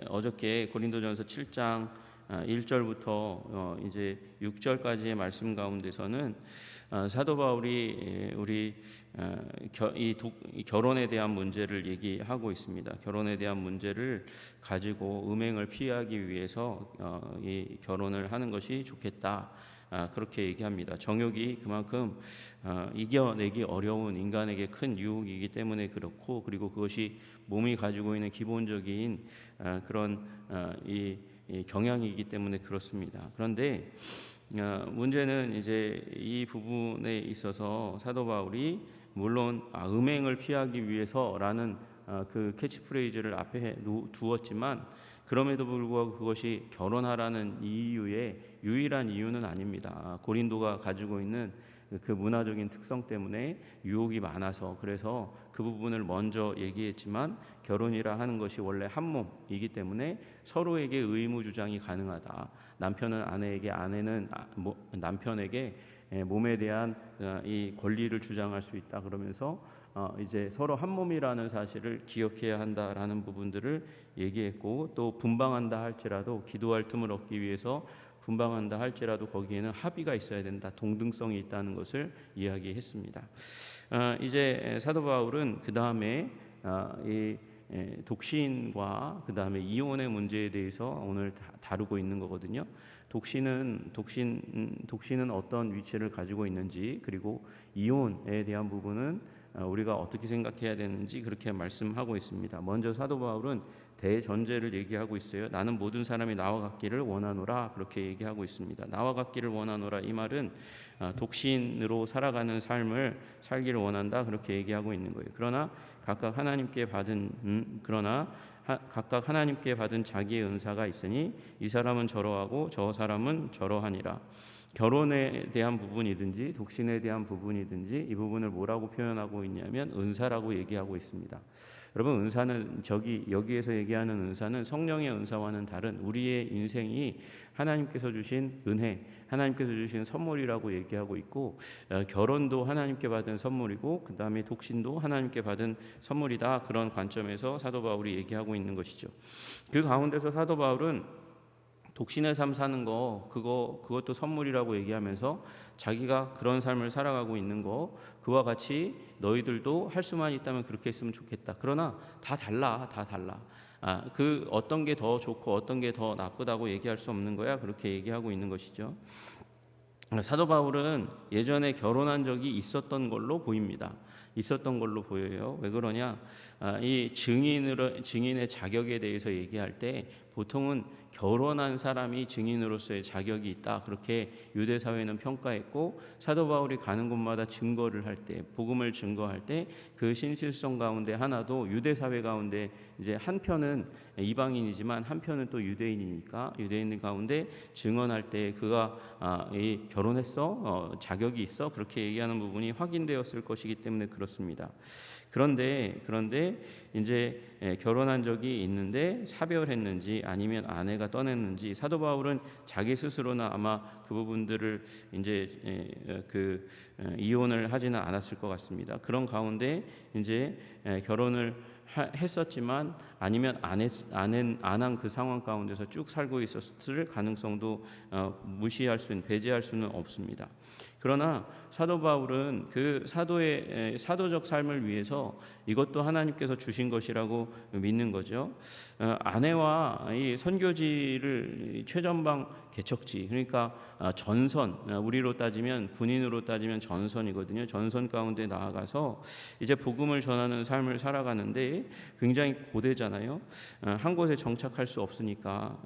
어저께 고린도전서 7장 1절부터 이제 6절까지의 말씀 가운데서는 사도 바울이 우리 이 결혼에 대한 문제를 얘기하고 있습니다. 결혼에 대한 문제를 가지고 음행을 피하기 위해서 이 결혼을 하는 것이 좋겠다. 그렇게 얘기합니다. 정욕이 그만큼 이겨내기 어려운 인간에게 큰 유혹이기 때문에 그렇고, 그리고 그것이 몸이 가지고 있는 기본적인 그런 이 경향이기 때문에 그렇습니다. 그런데 문제는 이제 이 부분에 있어서 사도 바울이 물론 음행을 피하기 위해서라는 그 캐치프레이즈를 앞에 두었지만, 그럼에도 불구하고 그것이 결혼하라는 이유의 유일한 이유는 아닙니다. 고린도가 가지고 있는 그 문화적인 특성 때문에 유혹이 많아서, 그래서 그 부분을 먼저 얘기했지만, 결혼이라 하는 것이 원래 한 몸이기 때문에 서로에게 의무 주장이 가능하다. 남편은 아내에게, 아내는 남편에게 몸에 대한 이 권리를 주장할 수 있다. 그러면서 이제 서로 한 몸이라는 사실을 기억해야 한다라는 부분들을 얘기했고, 또 분방한다 할지라도, 기도할 틈을 얻기 위해서 분방한다 할지라도 거기에는 합의가 있어야 된다, 동등성이 있다는 것을 이야기했습니다. 이제 사도 바울은 그 다음에 이 독신과 그 다음에 이혼의 문제에 대해서 오늘 다루고 있는 거거든요. 독신은 어떤 위치를 가지고 있는지, 그리고 이혼에 대한 부분은 우리가 어떻게 생각해야 되는지 그렇게 말씀하고 있습니다. 먼저 사도 바울은 대전제를 얘기하고 있어요. 나는 모든 사람이 나와 같기를 원하노라, 그렇게 얘기하고 있습니다. 나와 같기를 원하노라, 이 말은 독신으로 살아가는 삶을 살기를 원한다, 그렇게 얘기하고 있는 거예요. 그러나 각각 하나님께 받은 자기의 은사가 있으니 이 사람은 저러하고 저 사람은 저러하니라. 결혼에 대한 부분이든지 독신에 대한 부분이든지 이 부분을 뭐라고 표현하고 있냐면 은사라고 얘기하고 있습니다. 여러분, 은사는 여기에서 얘기하는 은사는 성령의 은사와는 다른 우리의 인생이 하나님께서 주신 은혜, 하나님께서 주신 선물이라고 얘기하고 있고, 결혼도 하나님께 받은 선물이고, 그 다음에 독신도 하나님께 받은 선물이다, 그런 관점에서 사도 바울이 얘기하고 있는 것이죠. 그 가운데서 사도 바울은 독신의 삶 사는 그것도 선물이라고 얘기하면서 자기가 그런 삶을 살아가고 있는 거, 그와 같이 너희들도 할 수만 있다면 그렇게 했으면 좋겠다. 그러나 다 달라. 그 어떤 게 더 좋고 어떤 게 더 나쁘다고 얘기할 수 없는 거야, 그렇게 얘기하고 있는 것이죠. 사도 바울은 예전에 결혼한 적이 있었던 걸로 보입니다. 있었던 걸로 보여요. 왜 그러냐? 이 증인의 자격에 대해서 얘기할 때 보통은 결혼한 사람이 증인으로서의 자격이 있다, 그렇게 유대 사회는 평가했고, 사도 바울이 가는 곳마다 증거를 할 때, 복음을 증거할 때 그 신실성 가운데 하나도 유대 사회 가운데 이제 한편은 이방인이지만 한편은 또 유대인이니까 유대인 가운데 증언할 때 그가 결혼했어, 자격이 있어, 그렇게 얘기하는 부분이 확인되었을 것이기 때문에 그렇습니다. 그런데 이제 결혼한 적이 있는데 사별했는지 아니면 아내가 떠났는지, 사도 바울은 자기 스스로는 아마 그 부분들을 이제 이혼을 하지는 않았을 것 같습니다. 그런 가운데 이제 결혼을 했었지만 아니면 안 한 그 상황 가운데서 쭉 살고 있었을 가능성도 배제할 수는 없습니다. 그러나 사도 바울은 그 사도적 삶을 위해서 이것도 하나님께서 주신 것이라고 믿는 거죠. 아내와 이 선교지를 최전방 개척지, 그러니까 전선, 우리로 따지면 군인으로 따지면 전선이거든요. 전선 가운데 나아가서 이제 복음을 전하는 삶을 살아가는데 굉장히 고되잖아요. 한 곳에 정착할 수 없으니까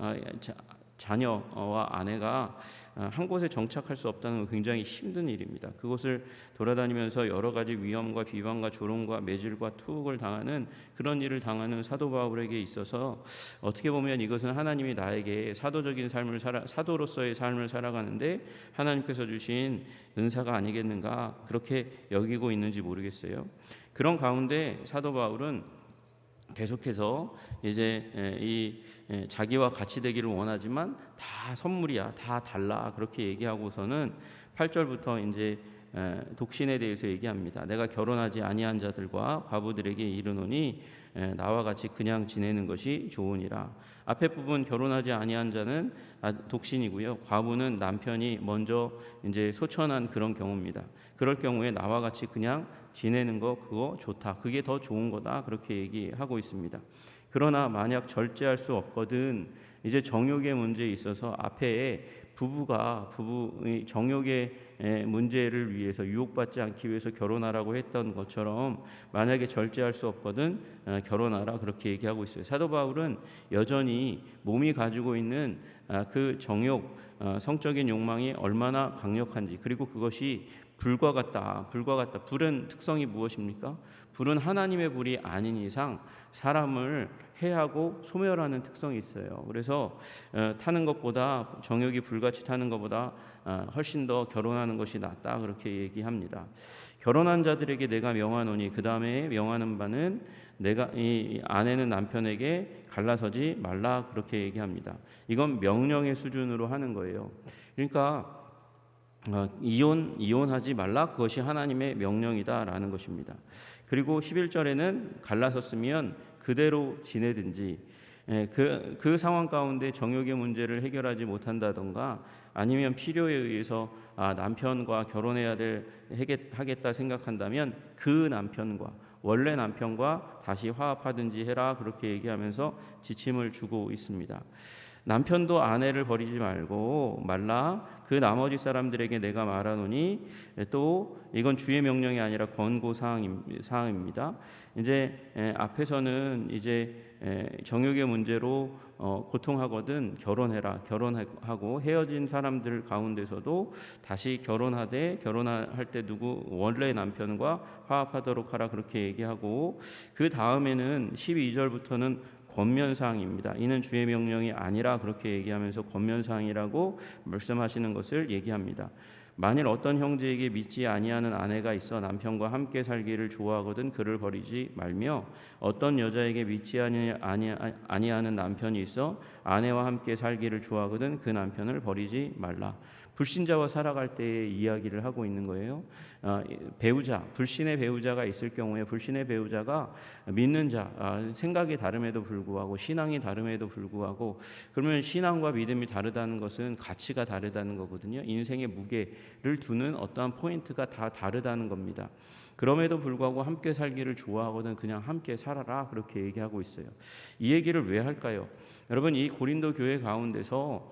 자녀와 아내가 한 곳에 정착할 수 없다는 건 굉장히 힘든 일입니다. 그곳을 돌아다니면서 여러 가지 위험과 비방과 조롱과 매질과 투옥을 당하는 그런 일을 당하는 사도 바울에게 있어서 어떻게 보면 이것은 하나님이 나에게 사도로서의 삶을 살아가는데 하나님께서 주신 은사가 아니겠는가, 그렇게 여기고 있는지 모르겠어요. 그런 가운데 사도 바울은 계속해서 이제 자기와 같이 되기를 원하지만 다 선물이야, 다 달라, 그렇게 얘기하고서는 8절부터 이제 독신에 대해서 얘기합니다. 내가 결혼하지 아니한 자들과 과부들에게 이르노니 나와 같이 그냥 지내는 것이 좋으니라. 앞에 부분 결혼하지 아니한 자는 독신이고요. 과부는 남편이 먼저 이제 소천한 그런 경우입니다. 그럴 경우에 나와 같이 그냥 지내는 거 그거 좋다. 그게 더 좋은 거다. 그렇게 얘기하고 있습니다. 그러나 만약 절제할 수 없거든 이제 정욕의 문제에 있어서 앞에 부부의 정욕의 문제를 위해서 유혹받지 않기 위해서 결혼하라고 했던 것처럼 만약에 절제할 수 없거든 결혼하라 그렇게 얘기하고 있어요. 사도 바울은 여전히 몸이 가지고 있는 그 정욕 성적인 욕망이 얼마나 강력한지 그리고 그것이 불과 같다. 불은 특성이 무엇입니까? 불은 하나님의 불이 아닌 이상 사람을 해하고 소멸하는 특성이 있어요. 그래서 타는 것보다 정욕이 불같이 타는 것보다 훨씬 더 결혼하는 것이 낫다 그렇게 얘기합니다. 결혼한 자들에게 내가 명하노니 그 다음에 명하는 바는 내가 이 아내는 남편에게 갈라서지 말라 그렇게 얘기합니다. 이건 명령의 수준으로 하는 거예요. 그러니까 이혼하지 말라 그것이 하나님의 명령이다라는 것입니다. 그리고 11절에는 갈라섰으면 그대로 지내든지 그 상황 가운데 정욕의 문제를 해결하지 못한다던가 아니면 필요에 의해서 남편과 결혼해야 하겠다 생각한다면 그 남편과 원래 남편과 다시 화합하든지 해라 그렇게 얘기하면서 지침을 주고 있습니다. 남편도 아내를 버리지 말라 그 나머지 사람들에게 내가 말하노니 또 이건 주의 명령이 아니라 권고 사항입니다. 이제 앞에서는 이제 정욕의 문제로 고통하거든 결혼하고 헤어진 사람들 가운데서도 다시 결혼할 때 누구 원래 남편과 화합하도록 하라 그렇게 얘기하고 그 다음에는 12절부터는 권면사항입니다. 이는 주의 명령이 아니라 그렇게 얘기하면서 권면사항이라고 말씀하시는 것을 얘기합니다. 만일 어떤 형제에게 믿지 아니하는 아내가 있어 남편과 함께 살기를 좋아하거든 그를 버리지 말며 어떤 여자에게 믿지 아니하는 남편이 있어 아내와 함께 살기를 좋아하거든 그 남편을 버리지 말라. 불신자와 살아갈 때의 이야기를 하고 있는 거예요. 불신의 배우자가 있을 경우에 불신의 배우자가 믿는 자, 생각이 다름에도 불구하고 신앙이 다름에도 불구하고 그러면 신앙과 믿음이 다르다는 것은 가치가 다르다는 거거든요. 인생의 무게를 두는 어떠한 포인트가 다 다르다는 겁니다. 그럼에도 불구하고 함께 살기를 좋아하거든 그냥 함께 살아라 그렇게 얘기하고 있어요. 이 얘기를 왜 할까요? 여러분 이 고린도 교회 가운데서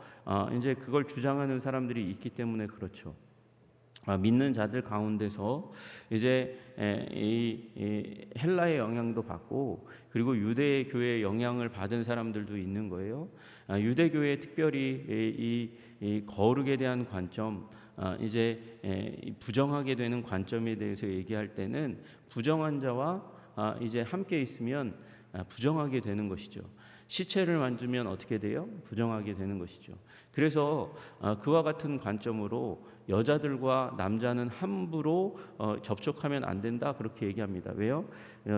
이제 그걸 주장하는 사람들이 있기 때문에 그렇죠. 믿는 자들 가운데서 이제 이 헬라의 영향도 받고 그리고 유대 교회의 영향을 받은 사람들도 있는 거예요. 유대 교회 특별히 이 거룩에 대한 관점 이제 부정하게 되는 관점에 대해서 얘기할 때는 부정한 자와 이제 함께 있으면 부정하게 되는 것이죠. 시체를 만지면 어떻게 돼요? 부정하게 되는 것이죠. 그래서 그와 같은 관점으로 여자들과 남자는 함부로 접촉하면 안 된다 그렇게 얘기합니다. 왜요?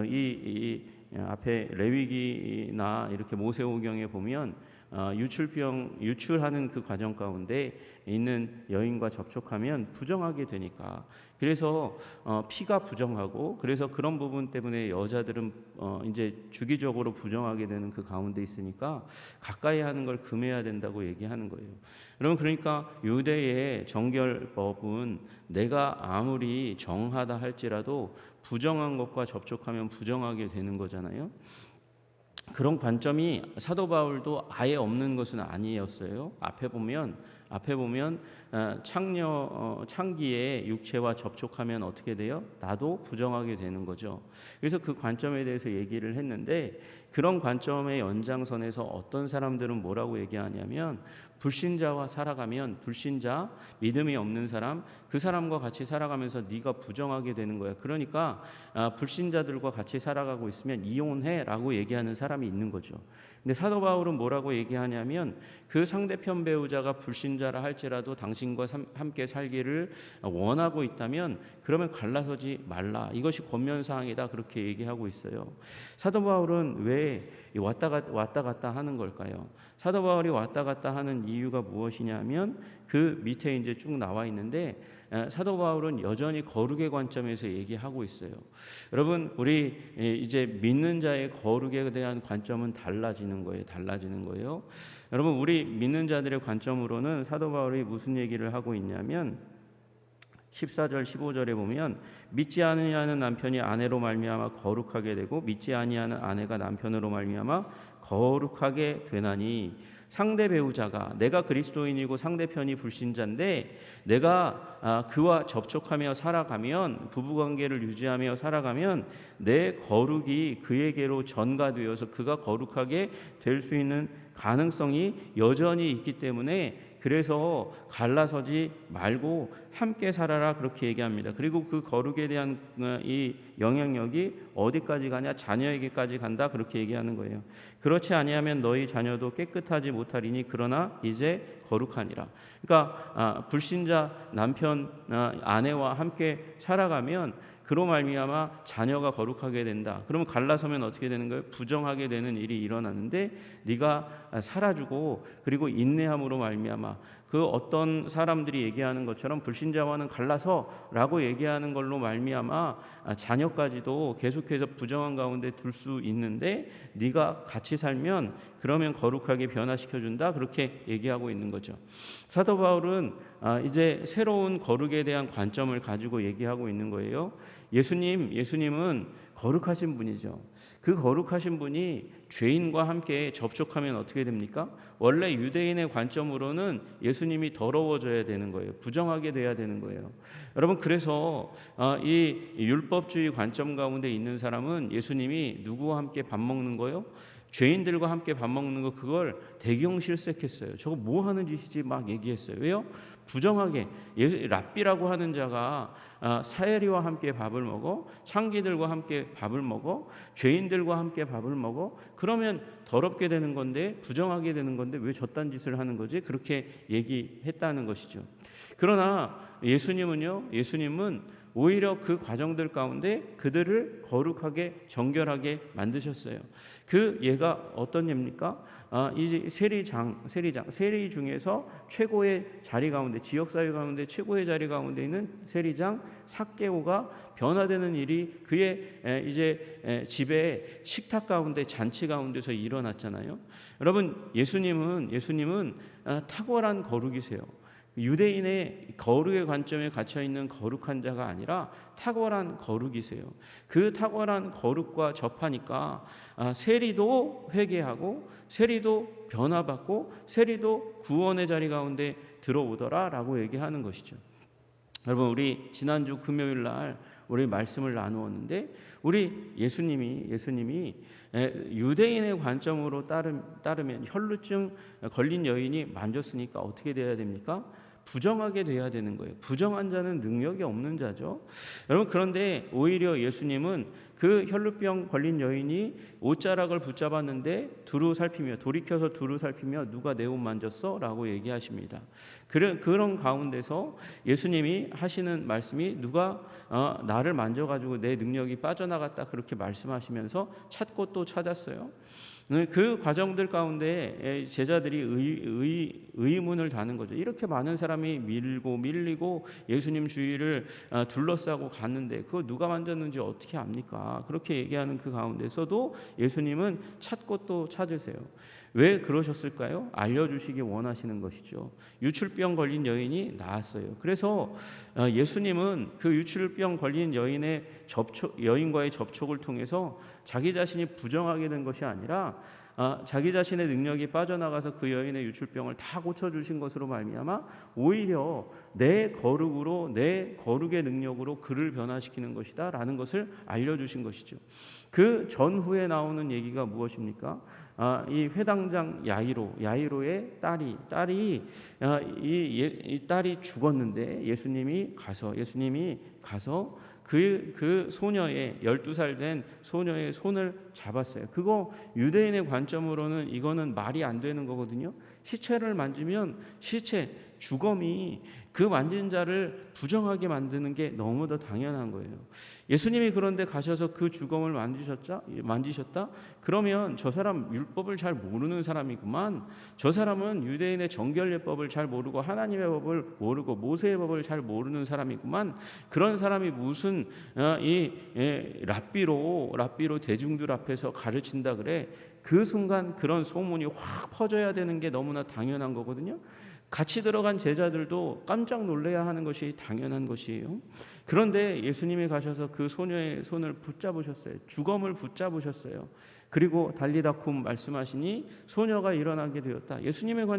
이 앞에 레위기나 이렇게 모세오경에 보면 유출하는 그 과정 가운데 있는 여인과 접촉하면 부정하게 되니까 그래서 피가 부정하고 그래서 그런 부분 때문에 여자들은 이제 주기적으로 부정하게 되는 그 가운데 있으니까 가까이 하는 걸 금해야 된다고 얘기하는 거예요. 여러분 그러니까 유대의 정결법은 내가 아무리 정하다 할지라도 부정한 것과 접촉하면 부정하게 되는 거잖아요. 그런 관점이 사도 바울도 아예 없는 것은 아니었어요. 앞에 보면 창기의 육체와 접촉하면 어떻게 돼요? 나도 부정하게 되는 거죠. 그래서 그 관점에 대해서 얘기를 했는데 그런 관점의 연장선에서 어떤 사람들은 뭐라고 얘기하냐면 불신자와 살아가면 불신자, 믿음이 없는 사람, 그 사람과 같이 살아가면서 네가 부정하게 되는 거야. 그러니까 불신자들과 같이 살아가고 있으면 이혼해라고 얘기하는 사람이 있는 거죠. 근데 사도 바울은 뭐라고 얘기하냐면 그 상대편 배우자가 불신자라 할지라도 당신과 함께 살기를 원하고 있다면 그러면 갈라서지 말라. 이것이 권면사항이다. 그렇게 얘기하고 있어요. 사도 바울은 왜 왔다 갔다 하는 걸까요? 사도 바울이 왔다 갔다 하는 이유가 무엇이냐면 그 밑에 이제 쭉 나와 있는데 사도 바울은 여전히 거룩의 관점에서 얘기하고 있어요. 여러분, 우리 이제 믿는 자의 거룩에 대한 관점은 달라지는 거예요. 여러분, 우리 믿는 자들의 관점으로는 사도 바울이 무슨 얘기를 하고 있냐면 14절 15절에 보면 믿지 아니하는 남편이 아내로 말미암아 거룩하게 되고 믿지 아니하는 아내가 남편으로 말미암아 거룩하게 되나니, 상대 배우자가 내가 그리스도인이고 상대편이 불신자인데 내가 그와 접촉하며 살아가면, 부부관계를 유지하며 살아가면 내 거룩이 그에게로 전가되어서 그가 거룩하게 될 수 있는 가능성이 여전히 있기 때문에, 그래서 갈라서지 말고 함께 살아라, 그렇게 얘기합니다. 그리고 그 거룩에 대한 이 영향력이 어디까지 가냐? 자녀에게까지 간다, 그렇게 얘기하는 거예요. 그렇지 아니하면 너희 자녀도 깨끗하지 못하리니 그러나 이제 거룩하니라. 그러니까 불신자 남편 아내와 함께 살아가면 그로 말미암아 자녀가 거룩하게 된다. 그러면 갈라서면 어떻게 되는 거예요? 부정하게 되는 일이 일어나는데 네가 살아주고 그리고 인내함으로 말미암아, 그 어떤 사람들이 얘기하는 것처럼 불신자와는 갈라서라고 얘기하는 걸로 말미암아 자녀까지도 계속해서 부정한 가운데 둘 수 있는데 네가 같이 살면 그러면 거룩하게 변화시켜준다, 그렇게 얘기하고 있는 거죠. 사도 바울은 이제 새로운 거룩에 대한 관점을 가지고 얘기하고 있는 거예요. 예수님은 거룩하신 분이죠. 그 거룩하신 분이 죄인과 함께 접촉하면 어떻게 됩니까? 원래 유대인의 관점으로는 예수님이 더러워져야 되는 거예요. 부정하게 돼야 되는 거예요. 여러분, 그래서 이 율법주의 관점 가운데 있는 사람은 예수님이 누구와 함께 밥 먹는 거요? 죄인들과 함께 밥 먹는 거, 그걸 대경실색했어요. 저거 뭐 하는 짓이지 막 얘기했어요. 왜요? 부정하게. 랍비라고 하는 자가 사해리와 함께 밥을 먹어, 창기들과 함께 밥을 먹어, 죄인들과 함께 밥을 먹어, 그러면 더럽게 되는 건데, 부정하게 되는 건데 왜 저딴 짓을 하는 거지? 그렇게 얘기했다는 것이죠. 그러나 예수님은 오히려 그 과정들 가운데 그들을 거룩하게 정결하게 만드셨어요. 그 예가 어떤 예입니까? 이 세리장 중에서 최고의 자리 가운데, 지역사회 가운데 최고의 자리 가운데 있는 세리장 삭개오가 변화되는 일이 그의 이제 집에 식탁 가운데, 잔치 가운데서 일어났잖아요. 여러분, 예수님은 탁월한 거룩이세요. 유대인의 거룩의 관점에 갇혀 있는 거룩한 자가 아니라 탁월한 거룩이세요. 그 탁월한 거룩과 접하니까 세리도 회개하고 세리도 변화받고 세리도 구원의 자리 가운데 들어오더라라고 얘기하는 것이죠. 여러분, 우리 지난주 금요일 날 우리 말씀을 나누었는데, 우리 예수님이 유대인의 관점으로 따르면 혈루증 걸린 여인이 만졌으니까 어떻게 돼야 됩니까? 부정하게 돼야 되는 거예요. 부정한 자는 능력이 없는 자죠. 여러분, 그런데 오히려 예수님은 그 혈루병 걸린 여인이 옷자락을 붙잡았는데 돌이켜서 두루 살피며 누가 내 옷 만졌어? 라고 얘기하십니다. 그런 가운데서 예수님이 하시는 말씀이 누가 나를 만져가지고 내 능력이 빠져나갔다, 그렇게 말씀하시면서 찾고 또 찾았어요. 그 과정들 가운데 제자들이 의문을 다는 거죠. 이렇게 많은 사람이 밀리고 예수님 주위를 둘러싸고 갔는데 그거 누가 만졌는지 어떻게 압니까? 그렇게 얘기하는 그 가운데서도 예수님은 찾고 또 찾으세요. 왜 그러셨을까요? 알려주시기 원하시는 것이죠. 유출병 걸린 여인이 나았어요. 그래서 예수님은 그 유출병 걸린 여인과의 접촉을 통해서 자기 자신이 부정하게 된 것이 아니라 자기 자신의 능력이 빠져나가서 그 여인의 유출병을 다 고쳐주신 것으로 말미암아 오히려 내 거룩으로, 내 거룩의 능력으로 그를 변화시키는 것이다 라는 것을 알려주신 것이죠. 그 전후에 나오는 얘기가 무엇입니까? 이 회당장 야이로의 딸이 죽었는데 예수님이 가서 그 소녀의 12살 된 소녀의 손을 잡았어요. 그거 유대인의 관점으로는 이거는 말이 안 되는 거거든요. 시체를 만지면 주검이 그 만진 자를 부정하게 만드는 게 너무도 당연한 거예요. 예수님이 그런데 가셔서 그 주검을 만지셨다? 그러면 저 사람 율법을 잘 모르는 사람이구만. 저 사람은 유대인의 정결례법을 잘 모르고 하나님의 법을 모르고 모세의 법을 잘 모르는 사람이구만. 그런 사람이 무슨 랍비로 대중들 앞에서 가르친다 그래. 그 순간 그런 소문이 확 퍼져야 되는 게 너무나 당연한 거거든요. 같이 들어간 제자들도 깜짝 놀라야 하는 것이 당연한 것이에요. 그런데 예수님이 가셔서 그 소녀의 손을 붙잡으셨어요. 주검을 붙잡으셨어요. 그리고 달리다쿰 말씀하시니 소녀가 일어나게 되었다. 예수님은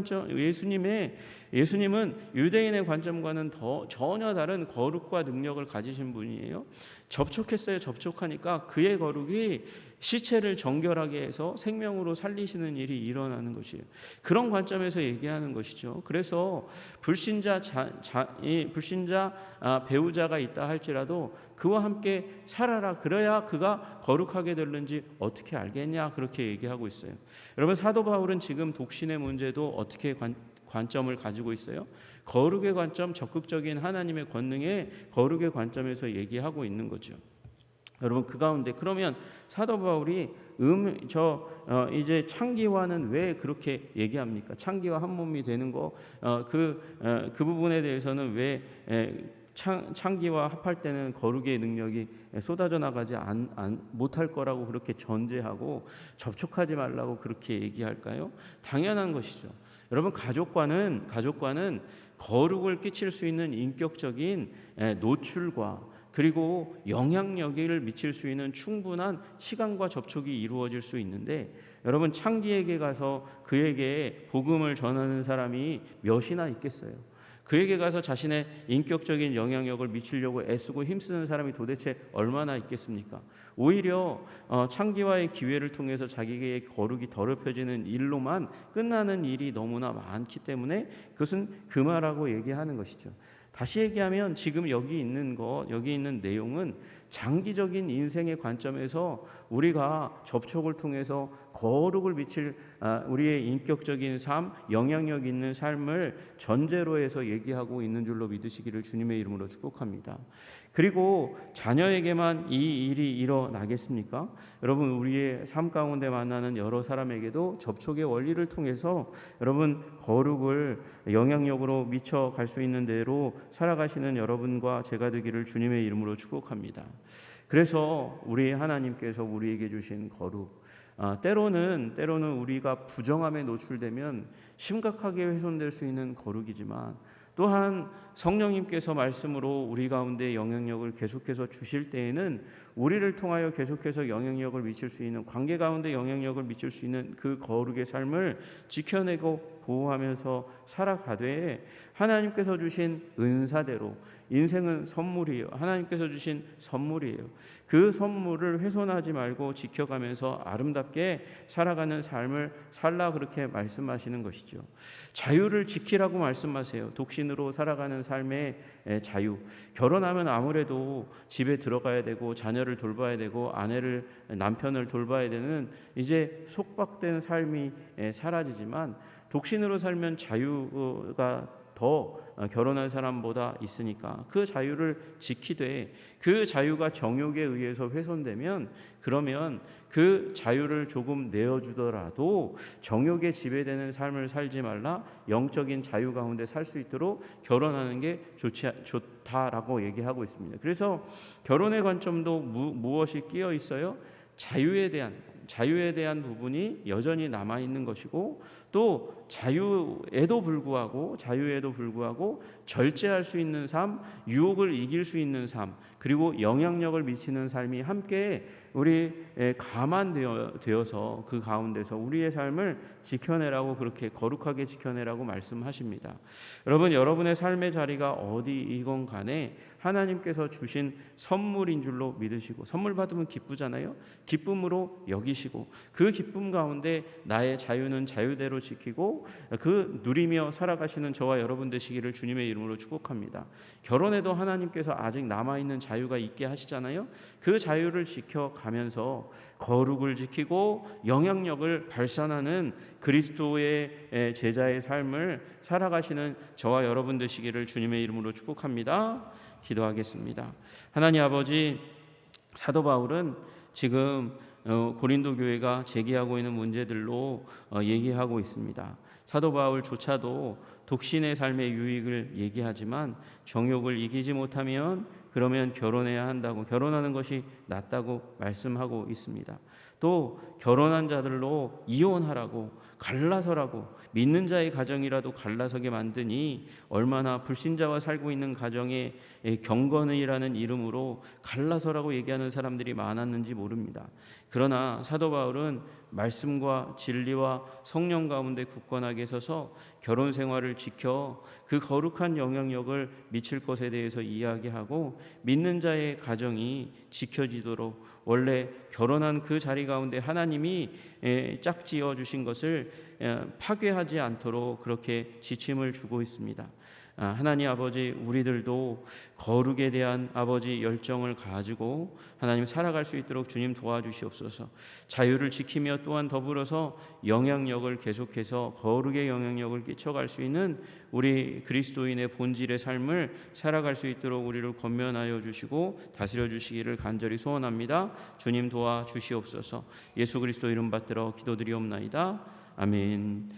유대인의 관점과는 전혀 다른 거룩과 능력을 가지신 분이에요. 접촉했어요. 접촉하니까 그의 거룩이 시체를 정결하게 해서 생명으로 살리시는 일이 일어나는 것이에요. 그런 관점에서 얘기하는 것이죠. 그래서 불신자 배우자가 있다 할지라도 그와 함께 살아라. 그래야 그가 거룩하게 되는지 어떻게 알겠냐. 그렇게 얘기하고 있어요. 여러분, 사도 바울은 지금 독신의 문제도 어떻게 관점을 가지고 있어요? 거룩의 관점, 적극적인 하나님의 권능의 거룩의 관점에서 얘기하고 있는 거죠. 여러분, 그 가운데 그러면 사도 바울이 이제 창기와는 왜 그렇게 얘기합니까? 창기와 한 몸이 되는 거, 그 부분에 대해서는 왜 창기와 합할 때는 거룩의 능력이 쏟아져 나가지 못할 거라고 그렇게 전제하고 접촉하지 말라고 그렇게 얘기할까요? 당연한 것이죠. 여러분, 가족과는 거룩을 끼칠 수 있는 인격적인 노출과 그리고 영향력을 미칠 수 있는 충분한 시간과 접촉이 이루어질 수 있는데, 여러분, 창기에게 가서 그에게 복음을 전하는 사람이 몇이나 있겠어요? 그에게 가서 자신의 인격적인 영향력을 미치려고 애쓰고 힘쓰는 사람이 도대체 얼마나 있겠습니까? 오히려 창기와의 기회를 통해서 자기의 거룩이 더럽혀지는 일로만 끝나는 일이 너무나 많기 때문에 그것은 금하라고 얘기하는 것이죠. 다시 얘기하면 지금 여기 있는 내용은 장기적인 인생의 관점에서 우리가 접촉을 통해서 거룩을 미칠 우리의 인격적인 삶, 영향력 있는 삶을 전제로 해서 얘기하고 있는 줄로 믿으시기를 주님의 이름으로 축복합니다. 그리고 자녀에게만 이 일이 일어나겠습니까? 여러분, 우리의 삶 가운데 만나는 여러 사람에게도 접촉의 원리를 통해서 여러분 거룩을 영향력으로 미쳐갈 수 있는 대로 살아가시는 여러분과 제가 되기를 주님의 이름으로 축복합니다. 그래서 우리 하나님께서 우리에게 주신 거룩, 때로는 우리가 부정함에 노출되면 심각하게 훼손될 수 있는 거룩이지만, 또한 성령님께서 말씀으로 우리 가운데 영향력을 계속해서 주실 때에는 우리를 통하여 계속해서 영향력을 미칠 수 있는, 관계 가운데 영향력을 미칠 수 있는 그 거룩의 삶을 지켜내고 보호하면서 살아가되, 하나님께서 주신 은사대로, 인생은 선물이에요. 하나님께서 주신 선물이에요. 그 선물을 훼손하지 말고 지켜가면서 아름답게 살아가는 삶을 살라, 그렇게 말씀하시는 것이죠. 자유를 지키라고 말씀하세요. 독신으로 살아가는 삶의 자유. 결혼하면 아무래도 집에 들어가야 되고 자녀를 돌봐야 되고 남편을 돌봐야 되는 이제 속박된 삶이 사라지지만, 독신으로 살면 자유가 더 결혼한 사람보다 있으니까 그 자유를 지키되, 그 자유가 정욕에 의해서 훼손되면 그러면 그 자유를 조금 내어주더라도 정욕에 지배되는 삶을 살지 말라, 영적인 자유 가운데 살 수 있도록 결혼하는 게 좋다라고 얘기하고 있습니다. 그래서 결혼의 관점도 무엇이 끼어 있어요? 자유에 대한 부분이 여전히 남아 있는 것이고, 또 자유에도 불구하고 절제할 수 있는 삶, 유혹을 이길 수 있는 삶, 그리고 영향력을 미치는 삶이 함께 우리 감안되어서 그 가운데서 우리의 삶을 지켜내라고, 그렇게 거룩하게 지켜내라고 말씀하십니다. 여러분, 여러분의 삶의 자리가 어디이건 간에 하나님께서 주신 선물인 줄로 믿으시고, 선물 받으면 기쁘잖아요. 기쁨으로 여기시고, 그 기쁨 가운데 나의 자유는 자유대로 지키고 그 누리며 살아가시는 저와 여러분 되시기를 주님의 이름으로 축복합니다. 결혼에도 하나님께서 아직 남아있는 자유가 있게 하시잖아요. 그 자유를 지켜가면서 거룩을 지키고 영향력을 발산하는 그리스도의 제자의 삶을 살아가시는 저와 여러분 되시기를 주님의 이름으로 축복합니다. 기도하겠습니다. 하나님 아버지, 사도 바울은 지금 고린도 교회가 제기하고 있는 문제들로 얘기하고 있습니다. 사도 바울조차도 독신의 삶의 유익을 얘기하지만 정욕을 이기지 못하면 그러면 결혼해야 한다고, 결혼하는 것이 낫다고 말씀하고 있습니다. 또 결혼한 자들로 이혼하라고, 갈라서라고, 믿는 자의 가정이라도 갈라서게 만드니 얼마나 불신자와 살고 있는 가정에 경건이라는 이름으로 갈라서라고 얘기하는 사람들이 많았는지 모릅니다. 그러나 사도 바울은 말씀과 진리와 성령 가운데 굳건하게 서서 결혼 생활을 지켜 그 거룩한 영향력을 미칠 것에 대해서 이야기하고, 믿는 자의 가정이 지켜지도록 원래 결혼한 그 자리 가운데 하나님이 짝지어 주신 것을 파괴하지 않도록 그렇게 지침을 주고 있습니다. 하나님 아버지, 우리들도 거룩에 대한 아버지 열정을 가지고 하나님 살아갈 수 있도록 주님 도와주시옵소서. 자유를 지키며 또한 더불어서 영향력을 계속해서 거룩의 영향력을 끼쳐갈 수 있는 우리 그리스도인의 본질의 삶을 살아갈 수 있도록 우리를 권면하여 주시고 다스려 주시기를 간절히 소원합니다. 주님 도와주시옵소서. 예수 그리스도 이름 받들어 기도드리옵나이다. 아멘.